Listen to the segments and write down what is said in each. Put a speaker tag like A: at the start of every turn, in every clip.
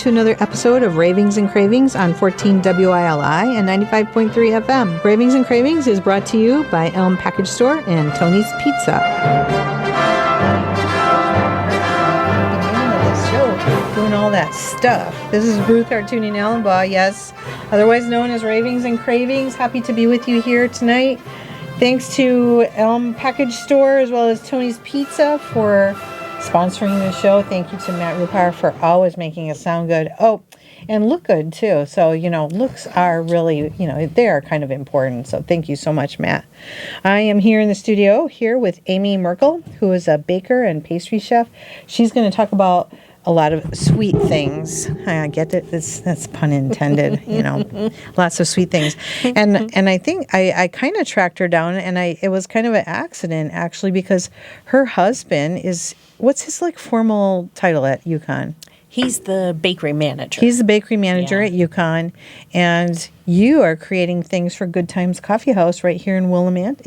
A: to another episode of Ravings and Cravings on 14 WILI and 95.3 FM. Ravings and Cravings is brought to you by Elm Package Store and Tony's Pizza. Beginning of this show, doing all that stuff. This is Ruth Artuning Allenbaugh, yes, otherwise known as Ravings and Cravings. Happy to be with you here tonight. Thanks to Elm Package Store as well as Tony's Pizza for sponsoring the show. Thank you to Matt Rupar for always making us sound good. Oh, and look good too. So, looks are really, they are kind of important. So thank you so much, Matt. I am here in the studio here with Aimee Merkle, who is a baker and pastry chef. She's going to talk about a lot of sweet things. I get it. That's pun intended, lots of sweet things. And I think I kind of tracked her down, and it was kind of an accident, actually, because her husband what's his formal title at UConn?
B: He's the bakery manager.
A: He's the bakery manager at UConn, and you are creating things for Good Times Coffee House right here in romantic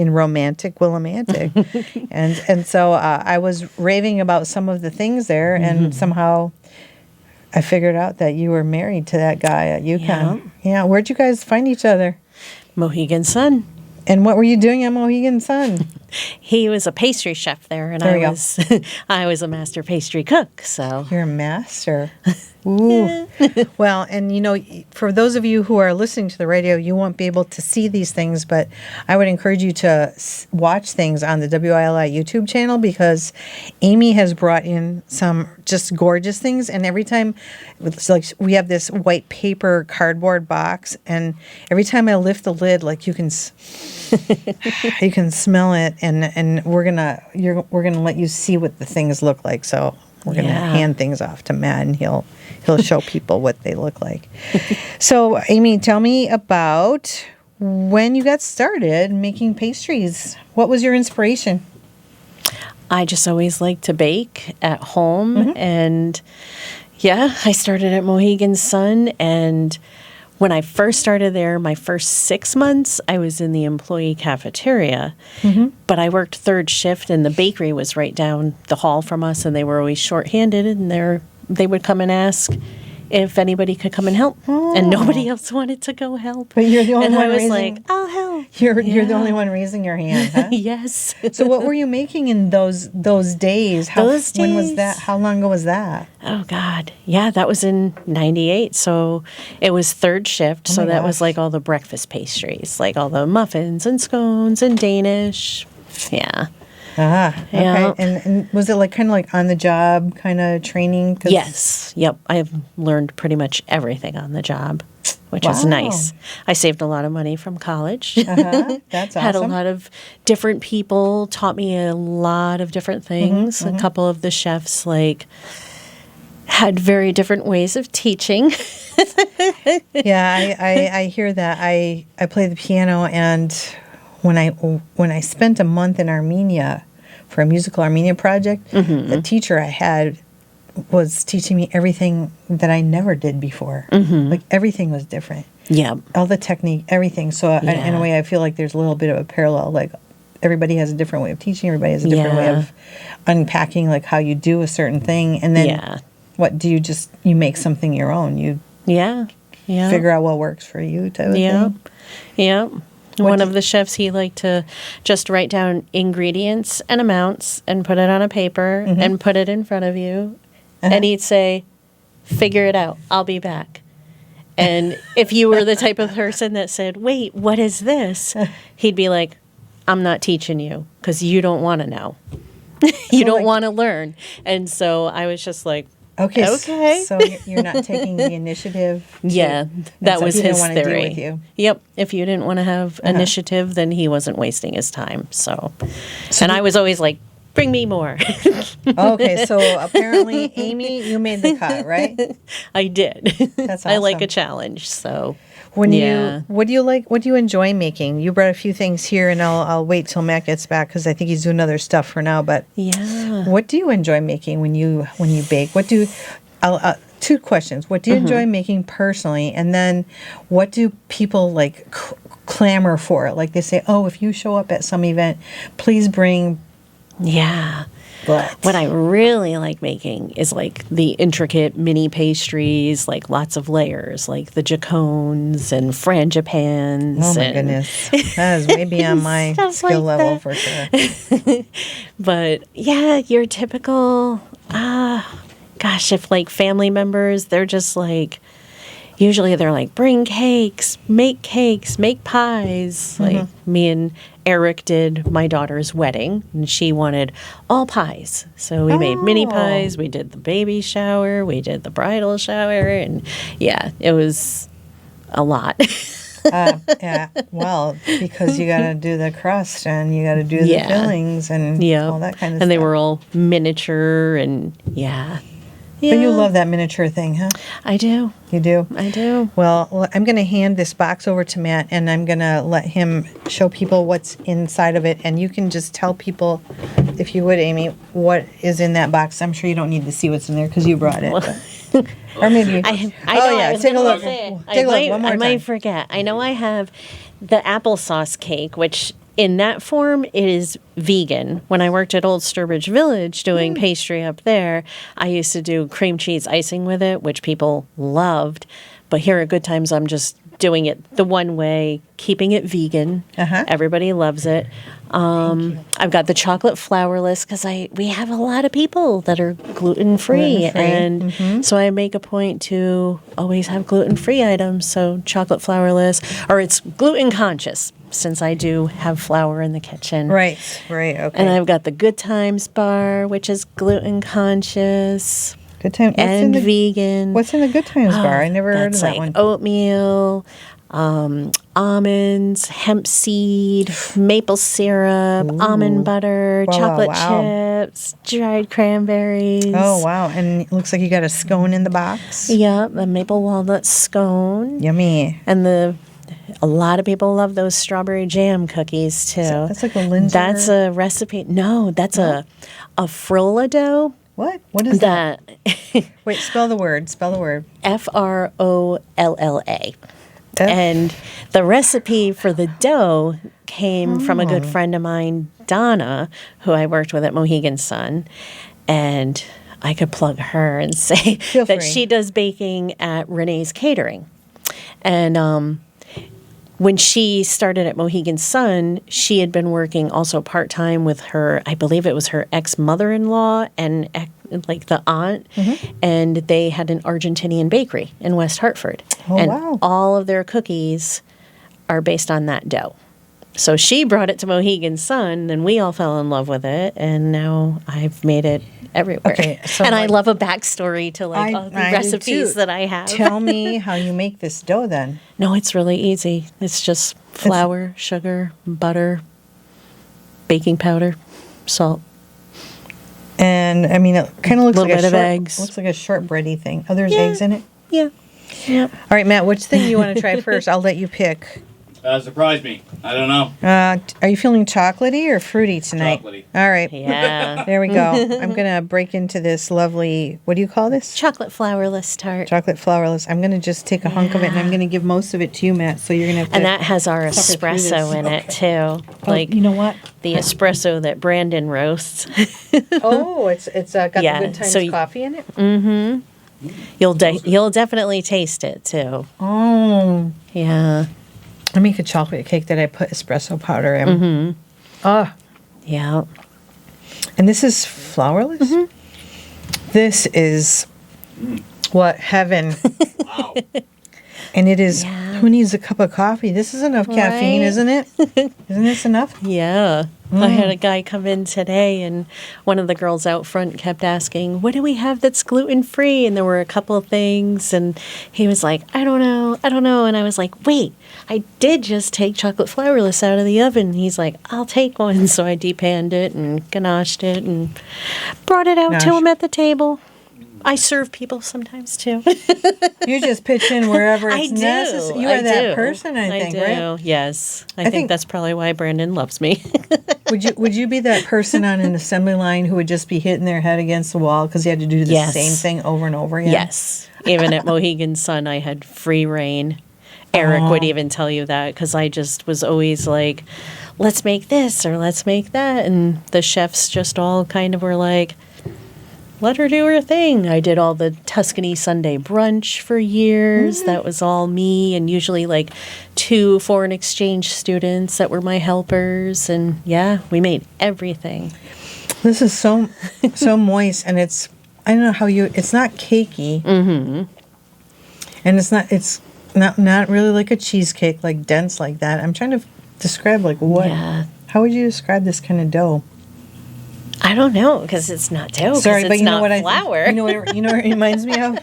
A: Willimantic. and so I was raving about some of the things there, and somehow I figured out that you were married to that guy at UConn. Yeah. Where'd you guys find each other?
B: Mohegan Sun.
A: And what were you doing at Mohegan Sun?
B: He was a pastry chef there, and I was a master pastry cook. So
A: you're a master. Ooh. Well, and for those of you who are listening to the radio, you won't be able to see these things, but I would encourage you to watch things on the WILI YouTube channel, because Aimee has brought in some just gorgeous things. And every time, it's like we have this white paper cardboard box, and every time I lift the lid, you can you can smell it, and we're gonna let you see what the things look like. So we're gonna hand things off to Matt, and he'll show people what they look like. So, Aimee, tell me about when you got started making pastries. What was your inspiration?
B: I just always liked to bake at home, and I started at Mohegan Sun, and when I first started there, my first 6 months, I was in the employee cafeteria, but I worked third shift, and the bakery was right down the hall from us, and they were always shorthanded, and they would come and ask if anybody could come and help, and nobody else wanted to go help.
A: But you're the only one
B: I was
A: raising,
B: like, I'll help.
A: You're the only one raising your hand, huh?
B: Yes.
A: So what were you making in those days? When was that? How long ago was that?
B: Oh, God. Yeah, that was in 98. So it was third shift. So that was all the breakfast pastries, all the muffins and scones and Danish. Yeah.
A: Ah, okay.
B: Yeah.
A: And was it kind of on the job kind of training?
B: Yes. Yep. I've learned pretty much everything on the job, which is nice. I saved a lot of money from college.
A: That's awesome.
B: Had a lot of different people, taught me a lot of different things. A couple of the chefs had very different ways of teaching.
A: Yeah, I hear that. I play the piano, and when I spent a month in Armenia for a musical Armenia project, the teacher I had was teaching me everything that I never did before. Everything was different.
B: Yeah.
A: All the technique, everything. So in a way, I feel like there's a little bit of a parallel. Everybody has a different way of teaching. Everybody has a different way of unpacking, how you do a certain thing. And then what do you make something your own? You figure out what works for you type of thing?
B: Yeah. One of the chefs, he liked to just write down ingredients and amounts and put it on a paper and put it in front of you. And he'd say, figure it out. I'll be back. And if you were the type of person that said, wait, what is this? He'd be like, I'm not teaching you because you don't want to know. You don't want to learn. And so I was just like, okay.
A: So you're not taking the initiative.
B: That was his theory.
A: With you.
B: Yep. If you didn't want to have initiative, then he wasn't wasting his time. So and I was always like, bring me more.
A: Okay, so apparently, Aimee, you made the cut, right?
B: I did.
A: That's awesome.
B: I like a challenge. So
A: what do you like? What do you enjoy making? You brought a few things here, and I'll wait till Matt gets back because I think he's doing other stuff for now. But what do you enjoy making when you bake? Two questions. What do you enjoy making personally, and then what do people clamor for? They say, oh, if you show up at some event, please bring But
B: what I really like making is like the intricate mini pastries, like lots of layers, like the jacones and frangipans.
A: oh my
B: and
A: goodness, that is way beyond my
B: stuff
A: skill
B: like
A: level
B: that.
A: for sure.
B: But yeah, your typical, gosh, if like family members, they're just like, usually they're like, bring cakes, make pies. Like me and Eric did my daughter's wedding, and she wanted all pies. So we made mini pies. We did the baby shower. We did the bridal shower. And yeah, it was a lot.
A: Yeah, well, because you got to do the crust and you got to do the fillings and all that kind of stuff.
B: And they were all miniature and yeah.
A: But you love that miniature thing, huh?
B: I do.
A: You do?
B: I do.
A: Well, I'm going to hand this box over to Matt, and I'm going to let him show people what's inside of it. And you can just tell people, if you would, Aimee, what is in that box. I'm sure you don't need to see what's in there because you brought it. Or maybe.
B: I know,
A: yeah, take a look. Take a look one more
B: I
A: time.
B: might forget. I know I have the applesauce cake, which in that form it is vegan. When I worked at Old Sturbridge Village doing pastry up there, I used to do cream cheese icing with it, which people loved. But here at Good Times, I'm just doing it the one way, keeping it vegan. Everybody loves it. I've got the chocolate flourless because we have a lot of people that are gluten-free. And so I make a point to always have gluten-free items. So chocolate flourless, or it's gluten conscious, since I do have flour in the kitchen.
A: Right, okay.
B: And I've got the Good Times bar, which is gluten conscious.
A: Good Times
B: and vegan.
A: What's in the Good Times bar? I never heard of that one.
B: Oatmeal, almonds, hemp seed, maple syrup, almond butter, chocolate chips, dried cranberries.
A: Oh, wow. And it looks like you got a scone in the box.
B: Yep, the maple walnut scone.
A: Yummy.
B: And a lot of people love those strawberry jam cookies, too.
A: That's like a Lindsay.
B: That's a recipe. No, that's a frolla dough.
A: What? What is that? Wait, spell the word.
B: F-R-O-L-L-A. And the recipe for the dough came from a good friend of mine, Donna, who I worked with at Mohegan Sun. And I could plug her and say that she does baking at Renee's Catering. And when she started at Mohegan Sun, she had been working also part-time with her, I believe it was her ex-mother-in-law and like the aunt, and they had an Argentinian bakery in West Hartford. And all of their cookies are based on that dough. So she brought it to Mohegan Sun, and we all fell in love with it, and now I've made it everywhere. Okay, so and I love a backstory to like all the recipes that I have.
A: Tell me how you make this dough then.
B: No, it's really easy. It's just flour, sugar, butter, baking powder, salt.
A: And I mean, it kind of looks like
B: a bit of eggs.
A: Looks like a shortbready thing. Oh, there's eggs in it?
B: Yeah. Yep.
A: All right, Matt, which thing do you want to try first? I'll let you pick.
C: Surprise me. I don't know.
A: Are you feeling chocolatey or fruity tonight?
C: Chocolatey.
A: All right.
B: Yeah.
A: There we go. I'm going to break into this lovely, what do you call this?
B: Chocolate flourless tart.
A: Chocolate flourless. I'm going to just take a hunk of it, and I'm going to give most of it to you, Matt. So you're going to have to.
B: And that has our espresso in it, too.
A: Like, you know what?
B: The espresso that Brandon roasts.
A: It's got the Good Times coffee in it?
B: Mm-hmm. You'll definitely taste it, too.
A: Oh.
B: Yeah.
A: I make a chocolate cake that I put espresso powder in.
B: Mm-hmm.
A: Oh.
B: Yeah.
A: And this is flourless? Mm-hmm. This is what heaven.
C: Wow.
A: And it is, who needs a cup of coffee? This is enough caffeine, isn't it? Isn't this enough?
B: Yeah. I had a guy come in today, and one of the girls out front kept asking, what do we have that's gluten-free? And there were a couple of things, and he was like, I don't know. And I was like, wait, I did just take chocolate flourless out of the oven. And he's like, I'll take one. So I depanned it and ganached it and brought it out to him at the table. I serve people sometimes, too.
A: You just pitch in wherever it's necessary. You are that person, I think, right?
B: Yes. I think that's probably why Brandon loves me.
A: Would you be that person on an assembly line who would just be hitting their head against the wall because you had to do the same thing over and over again?
B: Yes. Even at Mohegan Sun, I had free reign. Eric would even tell you that because I just was always like, let's make this or let's make that. And the chefs just all kind of were like, let her do her thing. I did all the Tuscany Sunday brunch for years. That was all me, and usually like 2 foreign exchange students that were my helpers. And yeah, we made everything.
A: This is so moist, and it's, I don't know how it's not cakey. Mm-hmm. And it's not really like a cheesecake, like dense like that. I'm trying to describe like what, how would you describe this kind of dough?
B: I don't know, because it's not dough.
A: Sorry, but
B: it's
A: you know
B: not
A: what
B: flour.
A: you know what it reminds me of?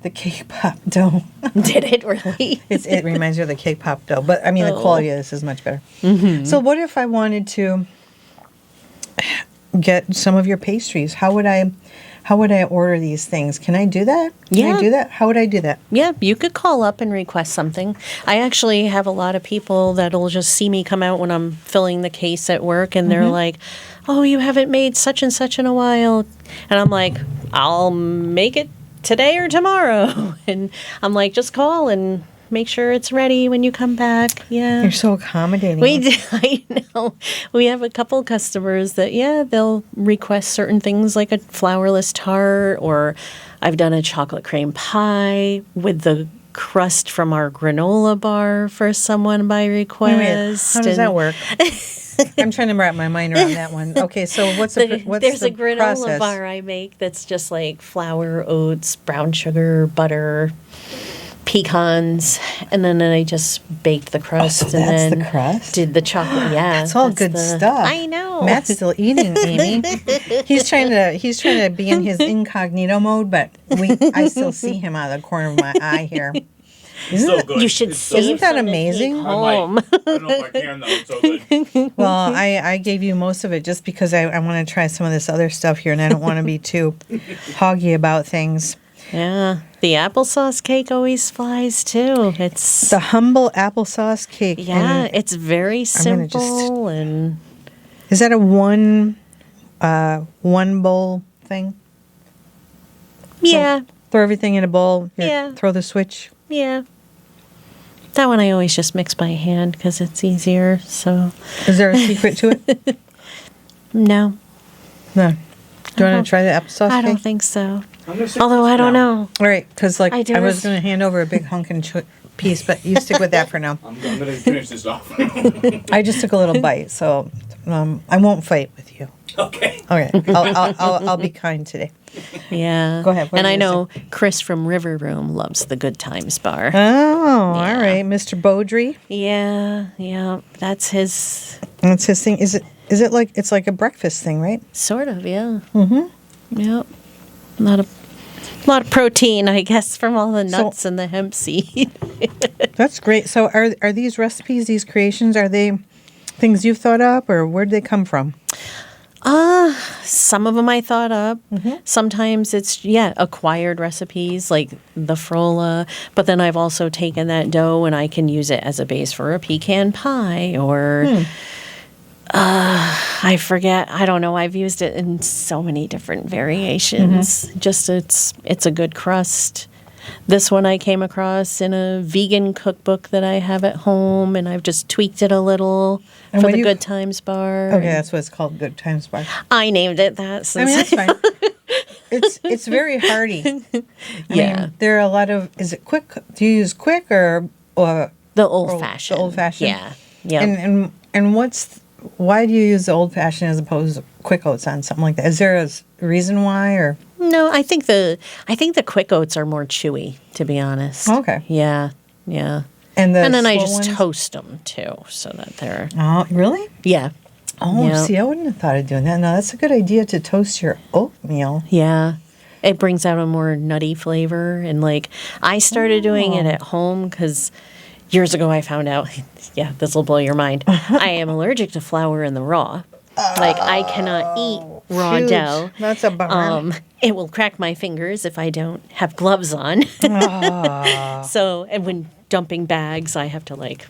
A: The cake pop dough.
B: Did it really?
A: It reminds me of the cake pop dough, but I mean the quality of this is much better. Mm-hmm. So what if I wanted to get some of your pastries? How would I order these things? Can I do that? Can I do that? How would I do that?
B: Yeah, you could call up and request something. I actually have a lot of people that'll just see me come out when I'm filling the case at work, and they're like, oh, you haven't made such and such in a while. And I'm like, I'll make it today or tomorrow. And I'm like, just call and make sure it's ready when you come back. Yeah.
A: You're so accommodating.
B: We do, I know. We have a couple customers that, they'll request certain things like a flourless tart, or I've done a chocolate cream pie with the crust from our granola bar for someone by request.
A: Wait, how does that work? I'm trying to wrap my mind around that one. Okay, so what's
B: There's
A: the
B: a granola
A: process?
B: bar I make that's just like flour, oats, brown sugar, butter, pecans, and then I just baked the crust.
A: So
B: and
A: that's
B: then
A: the crust?
B: did the chocolate. Yeah,
A: It's all good stuff.
B: I know.
A: Matt's still eating, Amy. He's trying to be in his incognito mode, but I still see him out of the corner of my eye here.
C: So good.
B: You should
C: It's
B: see.
A: Isn't that amazing?
B: Home.
C: I don't know if I can though. It's so good.
A: Well, I gave you most of it just because I want to try some of this other stuff here, and I don't want to be too hoggy about things.
B: Yeah, the applesauce cake always flies too. It's
A: The humble applesauce cake.
B: yeah,
A: And
B: it's very
A: gonna just-
B: simple and
A: is that a one bowl thing?
B: yeah,
A: Throw everything in a bowl.
B: Yeah.
A: Throw the switch.
B: yeah. That one I always just mix by hand because it's easier. So
A: Is there a secret to it?
B: no,
A: No. Do you want to try the applesauce
B: I
A: cake?
B: don't think so.
C: I'm gonna sit
B: Although
C: this
B: I don't
C: down.
B: know.
A: All right, because
B: I do
A: I was
B: this-
A: going to hand over a big hunkin' piece, but you stick with that for now.
C: I'm gonna finish this off.
A: I just took a little bite, so I won't fight with you.
C: Okay.
A: Okay, I'll be kind today.
B: Yeah.
A: Go ahead, what
B: And
A: are
B: I
A: you gonna
B: know Chris from River Room loves the Good Times bar.
A: Oh, all right, Mr. Beaudry.
B: Yeah. That's his
A: That's his thing. Is it like it's like a breakfast thing, right?
B: sort of, yeah. Mm-hmm. Yep. A lot of protein, I guess, from all the nuts and the hemp seed.
A: That's great. So are these recipes, these creations, are they things you've thought up, or where'd they come from?
B: Some of them I thought up. Sometimes it's, acquired recipes like the frolla. But then I've also taken that dough and I can use it as a base for a pecan pie or, I forget. I don't know. I've used it in so many different variations. Just it's a good crust. This one I came across in a vegan cookbook that I have at home, and I've just tweaked it a little
A: And
B: for
A: what
B: the
A: do you-
B: Good Times bar.
A: Okay,
B: and
A: that's what it's called, Good Times Bar.
B: I named it that.
A: I mean,
B: Since
A: that's fine. It's very hearty. I mean, there are a lot of. Is it quick? Do you use quick or
B: the old fashioned.
A: The old fashioned.
B: Yeah. Yeah.
A: And why do you use the old fashioned as opposed to quick oats on something like that? Is there a reason why, or?
B: No, I think the quick oats are more chewy, to be honest.
A: Okay.
B: Yeah.
A: And
B: then I
A: slow
B: just
A: ones?
B: toast them too, so that they're
A: Oh, really?
B: yeah.
A: Oh,
B: Yeah.
A: see, I wouldn't have thought of doing that. No, that's a good idea to toast your oatmeal.
B: Yeah. It brings out a more nutty flavor. And like, I started doing it at home because years ago I found out, this will blow your mind. I am allergic to flour in the raw. Like, I cannot eat raw
A: Shoot,
B: dough.
A: that's a bummer.
B: It will crack my fingers if I don't have gloves on. So, and when dumping bags, I have to like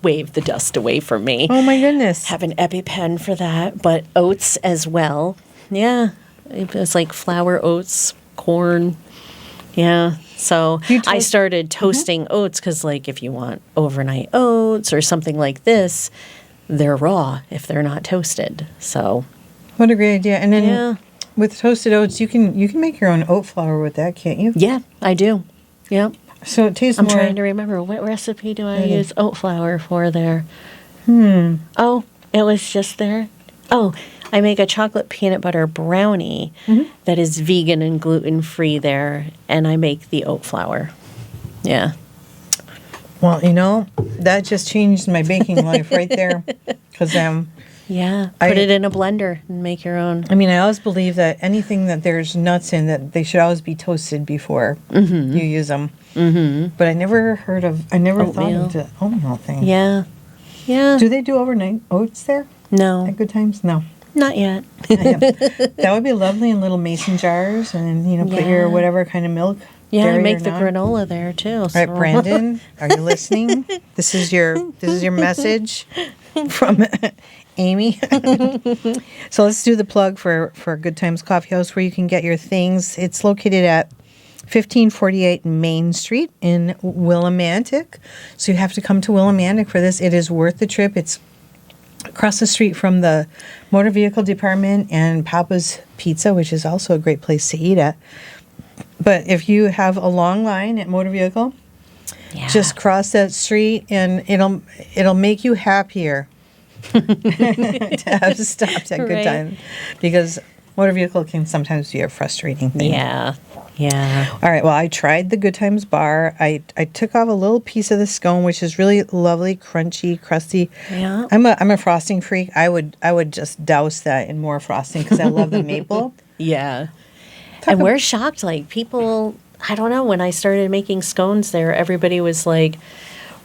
B: wave the dust away from me.
A: Oh my goodness.
B: Have an EpiPen for that, but oats as well. Yeah, it was like flour, oats, corn. Yeah, so I started toasting oats because, like, if you want overnight oats or something like this, they're raw if they're not toasted. So,
A: What a great idea. And then
B: yeah.
A: with toasted oats, you can make your own oat flour with that, can't you?
B: Yeah, I do. Yep.
A: So it tastes
B: I'm
A: more.
B: trying to remember, what recipe do I
A: Ready.
B: use oat flour for there? Oh, it was just there. Oh, I make a chocolate peanut butter brownie that is vegan and gluten-free there, and I make the oat flour. Yeah.
A: Well, that just changed my baking life right there. Because
B: Yeah. Put it in a blender and make your own.
A: I always believe that anything that there's nuts in, that they should always be toasted before you use them. Mm-hmm. But I never thought of the oatmeal thing.
B: Yeah. Yeah.
A: Do they do overnight oats there
B: No,
A: at Good Times? No.
B: not yet.
A: That would be lovely in little mason jars, and put your
B: Yeah.
A: whatever kind of milk.
B: Yeah, I
A: dairy
B: make
A: or
B: the
A: not.
B: granola there too.
A: All right, Brandon, are you listening? This is your message from Aimee. So let's do the plug for Good Times Coffee House, where you can get your things. It's located at 1548 Main Street in Willimantic. So you have to come to Willimantic for this. It is worth the trip. It's across the street from the motor vehicle department and Papa's Pizza, which is also a great place to eat at. But if you have a long line at motor vehicle,
B: Yeah.
A: just cross that street, and it'll make you happier to have stopped at Good
B: Right.
A: Time, because motor vehicle can sometimes be a frustrating thing.
B: Yeah. Yeah.
A: All right. Well, I tried the Good Times bar. I took off a little piece of the scone, which is really lovely, crunchy, crusty.
B: Yeah.
A: I'm a frosting freak. I would just douse that in more frosting because I love the maple.
B: Yeah. And we're shocked. Like, people, I don't know, when I started making scones there, everybody was like,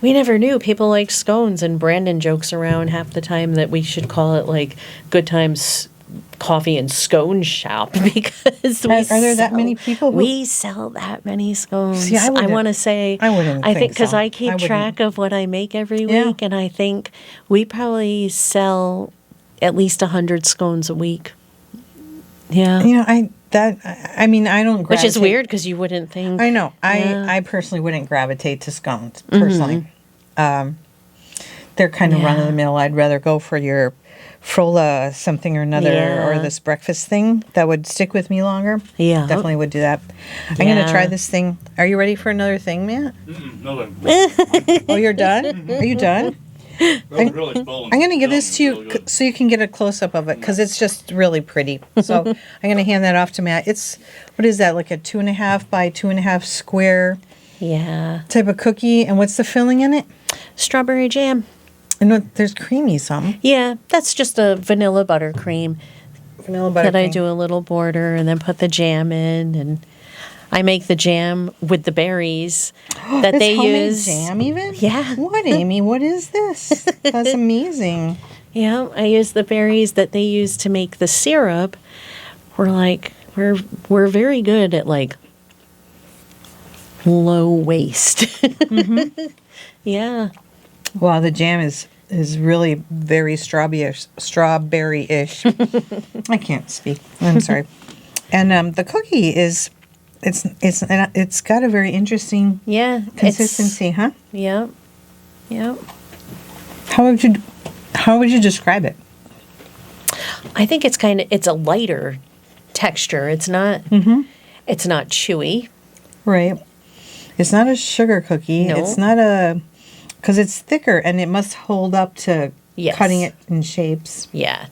B: we never knew people like scones. And Brandon jokes around half the time that we should call it like Good Times Coffee and Scone Shop, because
A: Are there that many people who-
B: we sell that many scones.
A: See, I wouldn't-
B: want to say,
A: I wouldn't
B: I think
A: think
B: because
A: so.
B: I keep
A: I wouldn't.
B: track of what I make every
A: Yeah.
B: week, and I think we probably sell at least 100 scones a week. Yeah.
A: I don't gravitate.
B: Which is weird because you wouldn't think.
A: I know.
B: Yeah.
A: I personally wouldn't gravitate to scones, personally. They're kind of
B: Yeah.
A: run of the mill. I'd rather go for your Frola something or another,
B: Yeah.
A: or this breakfast thing that would stick with me longer.
B: Yeah.
A: Definitely would do that. I'm going to
B: Yeah.
A: try this thing. Are you ready for another thing, Matt?
C: No, I'm
A: Oh, you're done? Are you done?
C: really full.
A: I'm going to give this to you so you can get a close-up of it, because it's just really pretty. So I'm going to hand that off to Matt. It's, what is that, like a 2.5 by 2.5 square
B: Yeah.
A: type of cookie? And what's the filling in it?
B: Strawberry jam.
A: And there's creamy something.
B: Yeah, that's just a vanilla buttercream
A: Vanilla butter.
B: that I do a little border and then put the jam in, and I make the jam with the berries that
A: It's
B: they
A: homemade
B: use.
A: jam even?
B: Yeah.
A: What, Aimee? What is this? That's amazing.
B: Yeah, I use the berries that they use to make the syrup. We're very good at like low waste.
A: Mm-hmm.
B: Yeah.
A: Wow, the jam is really very strawberry-ish. I can't speak. I'm sorry. And the cookie is it's got a very interesting
B: Yeah.
A: consistency, huh?
B: Yeah. Yeah.
A: How would you describe it?
B: I think it's a lighter texture. It's not it's not chewy.
A: Right. It's not a sugar cookie.
B: No.
A: It's not because it's thicker and it must hold up to
B: Yes.
A: cutting it in shapes.
B: Yeah.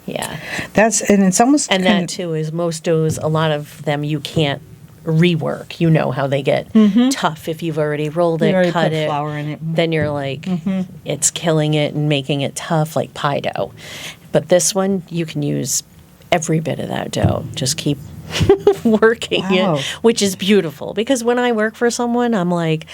B: Yeah.
A: And it's almost
B: And
A: kind
B: that too is most doughs, a lot of them you can't rework. You know how they get tough if you've already rolled it,
A: You already
B: cut
A: put
B: it.
A: flour in it.
B: Then you're like, it's killing it and making it tough like pie dough. But this one, you can use every bit of that dough. Just keep working
A: Wow.
B: it, which is beautiful. Because when I work for someone, I'm like,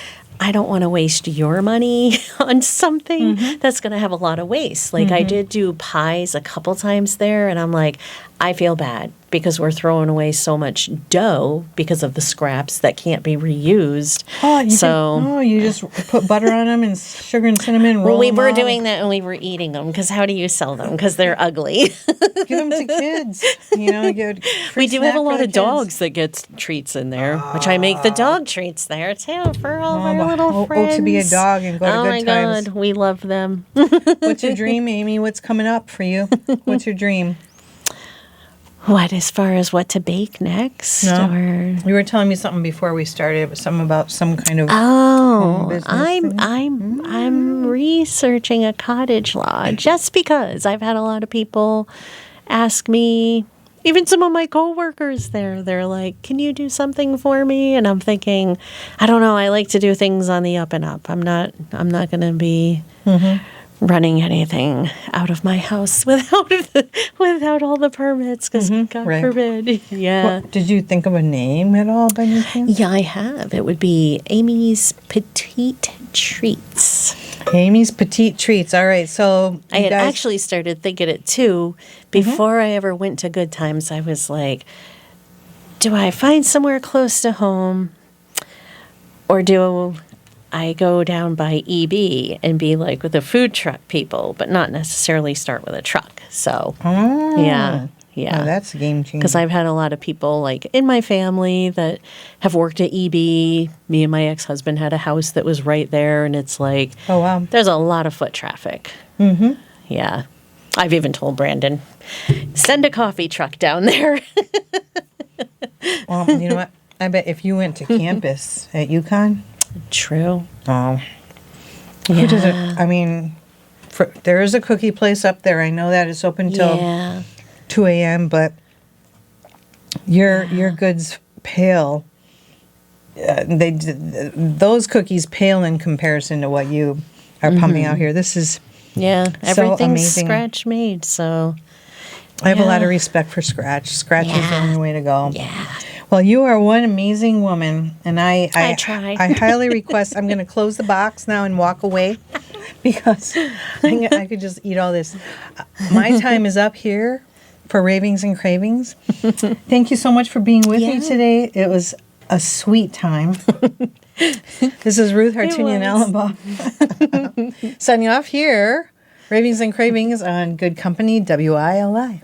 B: I don't want to waste your money on something that's going to have a lot of waste. Like I did do pies a couple times there, and I'm like, I feel bad because we're throwing away so much dough because of the scraps that can't be reused.
A: Oh, you just put butter on them and sugar and cinnamon and roll
B: Well, we
A: them
B: were
A: out.
B: doing that and we were eating them because how do you sell them? Because they're ugly.
A: Give them to kids. Get free
B: We do
A: snack
B: have a
A: for
B: lot
A: the
B: of
A: kids.
B: dogs that get treats in there, which I make the dog treats there too for all our
A: well,
B: little friends.
A: to be a dog and go to
B: oh
A: good
B: my
A: times.
B: God, we love them.
A: What's your dream, Aimee? What's coming up for you? What's your dream?
B: What, as far as what to bake next?
A: No.
B: Or
A: You were telling me something before we started. It was something about some kind of
B: oh,
A: business
B: I'm researching a cottage law just because I've had a lot of people ask me. Even some of my coworkers they're like, "Can you do something for me?" And I'm thinking, I don't know. I like to do things on the up and up. I'm not going to be running anything out of my house without all the permits, because God
A: right.
B: forbid. Yeah.
A: Did you think of a name at all by any chance?
B: Yeah, I have. It would be Aimee's Petite Treats.
A: Aimee's Petite Treats. All right. So
B: I had actually started thinking it too. Before I ever went to Good Times, I was like, do I find somewhere close to home, or do I go down by EB and be like with the food truck people, but not necessarily start with a truck? So, yeah.
A: Oh, that's a game changer.
B: Because I've had a lot of people like in my family that have worked at EB. Me and my ex-husband had a house that was right there, and it's like,
A: oh, wow.
B: there's a lot of foot traffic. Mm-hmm. Yeah. I've even told Brandon, send a coffee truck down there.
A: Well, you know what? I bet if you went to campus at UConn.
B: True.
A: Oh.
B: Yeah.
A: Who does it? I mean, there is a cookie place up there. I know that it's open till 2 a.m., but your goods pale. Those cookies pale in comparison to what you are pumping out here. This is
B: everything's
A: amazing.
B: scratch made, so
A: I have a lot of respect for Scratch. Scratch is the only way to go.
B: Yeah.
A: Well, you are one amazing woman, and I
B: try.
A: I highly request. I'm going to close the box now and walk away because I could just eat all this. My time is up here for Ravings and Cravings. Thank you so much for being with me today. It was a sweet time. This is Ruth Hartunian Allenbaugh signing off here. Ravings and Cravings on Good Company, WILI.